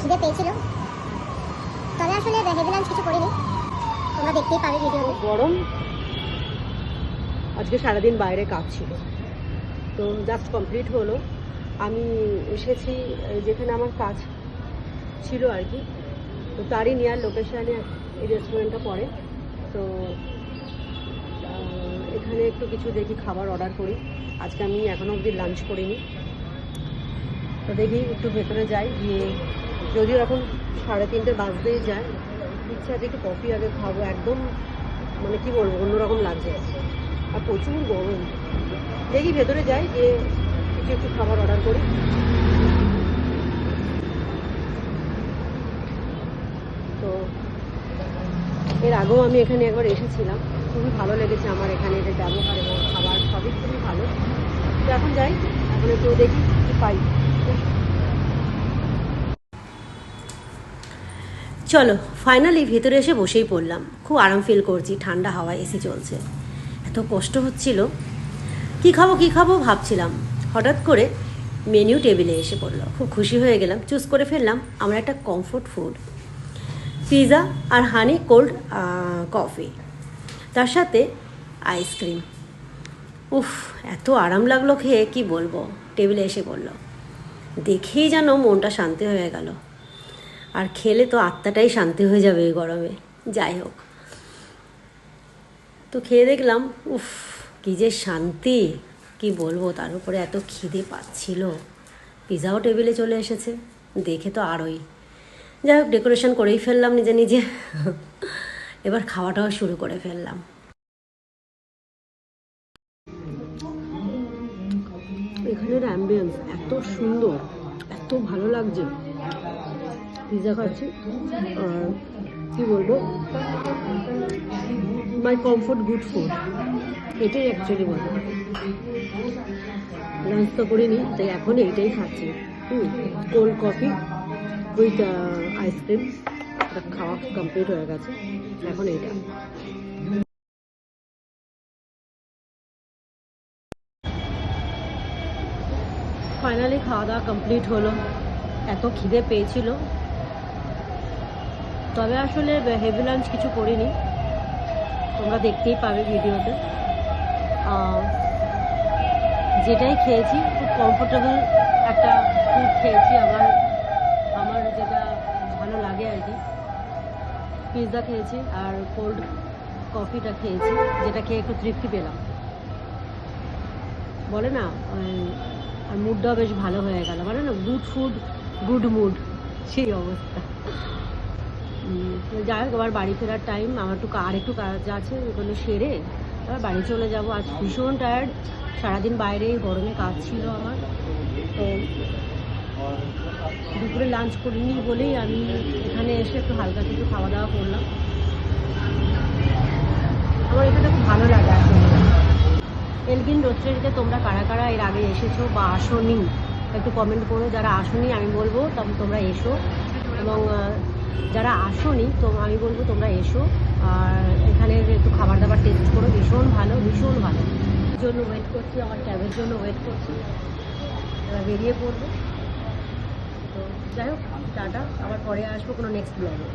খিদে পেয়েছিল, তবে আসলে হেভি লাঞ্চ কিছু করিনি, তোমরা দেখতেই পাবে ভিডিও। গরম, আজকে সারাদিন বাইরে কাজ ছিল, তো জাস্ট কমপ্লিট হলো। আমি এসেছি যেখানে আমার কাজ ছিল আর কি, তো তারই নিয়ার লোকেশানে এই রেস্টুরেন্টটা পড়ে। তো এখানে একটু কিছু দেখি খাবার অর্ডার করি। আজকে আমি এখনও অবধি লাঞ্চ করিনি, তো দেখি একটু ভেতরে যাই, গিয়ে যদিও এখন 3:30 বাজতেই যায়, ইচ্ছা আছে একটু কফি আগে খাবো। একদম মানে কি বলবো, অন্যরকম লাগছে আর প্রচুর গরম। দেখি ভেতরে যাই, গিয়ে কিছু একটু খাবার অর্ডার করি। তো এর আগেও আমি এখানে একবার এসেছিলাম, খুবই ভালো লেগেছে আমার এখানের ব্যবহার এবং খাবার সবই খুবই ভালো। তো এখন যাই, এখন একটু দেখি কি পাই। চলো ফাইনালি ভেতরে এসে বসেই পড়লাম। খুব আরাম ফিল করছি, ঠান্ডা হাওয়া, এসি চলছে। এত কষ্ট হচ্ছিল, কি খাবো ভাবছিলাম, হঠাৎ করে মেনু টেবিলে এসে পড়লো। খুব খুশি হয়ে গেলাম, চুজ করে ফেললাম আমার একটা কমফোর্ট ফুড, পিৎজা আর হানি কোল্ড কফি, তার সাথে আইসক্রিম। উফ, এত আরাম লাগলো খেয়ে, কি বলবো। টেবিলে এসে পড়লো, দেখেই যেন মনটা শান্তি হয়ে গেল। আর খেলে তো আত্মাটাই শান্তি হয়ে যাবে এই গরমে। যাই হোক, তো খেয়ে দেখলাম, উফ কী যে শান্তি, কি বলবো। তার উপরে এত খিদে পাচ্ছিল, পিৎজাও টেবিলে চলে এসেছে, দেখে তো আরোই। যাই হোক, ডেকোরেশন করেই ফেললাম নিজে নিজে। এবার খাওয়াটাও শুরু করে ফেললাম। এখানের অ্যাম্বিয়েন্স এত সুন্দর, এত ভালো লাগছে। পিৎজা খাচ্ছি, আর কী বলবো, মাই কমফোর্ট গুড ফুড, এটাই অ্যাকচুয়ালি বলবো। লাঞ্চ তো করিনি, তাই এখন এইটাই খাচ্ছি। কোল্ড কফি উইথ আইসক্রিম, খাওয়া কমপ্লিট হয়ে গেছে, এখন এইটা। ফাইনালি খাওয়া দাওয়া কমপ্লিট হলো। এত খিদে পেয়েছিল, তবে আসলে হেভি লাঞ্চ কিছু করিনি, তোমরা দেখতেই পাবে ভিডিওতে। যেটাই খেয়েছি খুব কমফোর্টেবল একটা ফুড খেয়েছি, আমার যেটা ভালো লাগে আর কি। পিৎজা খেয়েছি আর কোল্ড কফিটা খেয়েছি, যেটা খেয়ে একটু তৃপ্তি পেলাম, বলে না। আর মুডটাও বেশ ভালো হয়ে গেল, মানে না, গুড ফুড গুড মুড, সেই অবস্থা। যাই হোক, আবার বাড়ি ফেরার টাইম, আমার একটু কাজ আছে, ওগুলো সেরে আবার বাড়ি চলে যাব। আজ ভীষণ টায়ার্ড, সারাদিন বাইরে গরমে কাজ ছিল আমার। তো দুপুরে লাঞ্চ করিনি বলেই আমি এখানে এসে একটু হালকা কিছু খাওয়া দাওয়া করলাম। আমার এখানে খুব ভালো লাগে আসলে। এলগিন রোস্টারিতে তোমরা কারা কারা এর আগে এসেছো বা আসোনি, একটু কমেন্ট করো। যারা আসোনি আমি বলবো তবে তোমরা এসো, এবং যারা আসোনি তো আমি বলবো তোমরা এসো, আর এখানে একটু খাবার দাবার টেস্ট করো, ভীষণ ভালো, ভীষণ ভালো। জন্য ওয়েট করছি, আমার ক্যাবের জন্য ওয়েট করছি, এবার বেরিয়ে পড়বো। তো যাই হোক, টাটা, আবার পরে আসবো কোনো নেক্সট ব্লগে।